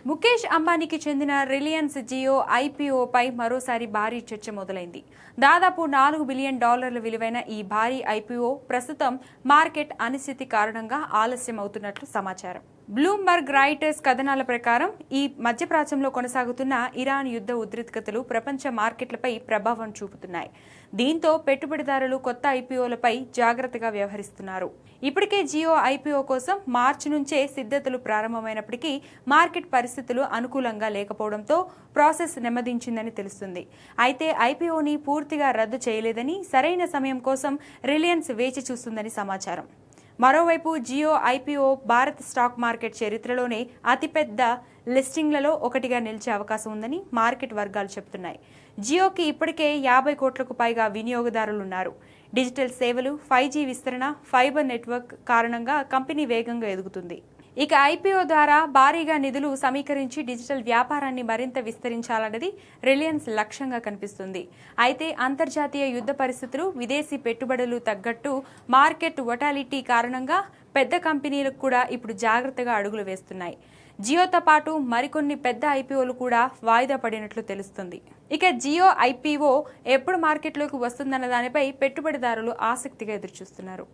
ముఖేష్ అంబానీకి చెందిన రిలయన్స్ జియో ఐపీఓపై మరోసారి భారీ చర్చ మొదలైంది. దాదాపు $4 బిలియన్ విలువైన ఈ భారీ ఐపీఓ ప్రస్తుతం మార్కెట్ అనిశ్చితి కారణంగా ఆలస్యం అవుతున్నట్లు సమాచారం. బ్లూంబర్గ్ రాయిటర్స్ కథనాల ప్రకారం ఈ మధ్యప్రాచ్యంలో కొనసాగుతున్న ఇరాన్ యుద్ధ ఉద్రిక్తతలు ప్రపంచ మార్కెట్లపై ప్రభావం చూపుతున్నాయి. దీంతో పెట్టుబడిదారులు కొత్త ఐపీఓలపై జాగ్రత్తగా వ్యవహరిస్తున్నారు. ఇప్పటికే జియో ఐపీఓ కోసం మార్చి నుంచే సిద్ధతలు ప్రారంభమైనప్పటికీ మార్కెట్ పరిస్థితులు అనుకూలంగా లేకపోవడంతో ప్రాసెస్ నెమ్మదించిందని తెలుస్తుంది. అయితే ఐపీఓని పూర్తిగా రద్దు చేయలేదని, సరైన సమయం కోసం రిలయన్స్ వేచి చూస్తుందని సమాచారం. మరోవైపు జియో ఐపీఓ భారత స్టాక్ మార్కెట్ చరిత్రలోనే అతిపెద్ద లిస్టింగ్లలో ఒకటిగా నిలిచే అవకాశం ఉందని మార్కెట్ వర్గాలు చెబుతున్నాయి. జియోకి ఇప్పటికే 50 కోట్లకు పైగా వినియోగదారులున్నారు. డిజిటల్ సేవలు, 5G విస్తరణ, ఫైబర్ నెట్వర్క్ కారణంగా కంపెనీ వేగంగా ఎదుగుతుంది. ఇక ఐపీఓ ద్వారా భారీగా నిధులు సమీకరించి డిజిటల్ వ్యాపారాన్ని మరింత విస్తరించాలన్నది రిలయన్స్ లక్ష్యంగా కనిపిస్తుంది. అయితే అంతర్జాతీయ యుద్ధ పరిస్థితులు, విదేశీ పెట్టుబడులు తగ్గట్టు మార్కెట్ వొటాలిటీ కారణంగా పెద్ద కంపెనీలకు కూడా ఇప్పుడు జాగ్రత్తగా అడుగులు వేస్తున్నాయి. జియోతో పాటు మరికొన్ని పెద్ద ఐపీఓలు కూడా వాయిదా పడినట్లు తెలుస్తుంది. ఇక జియో ఐపీఓ ఎప్పుడు మార్కెట్లోకి వస్తుందన్న దానిపై పెట్టుబడిదారులు ఆసక్తిగా ఎదురుచూస్తున్నారు.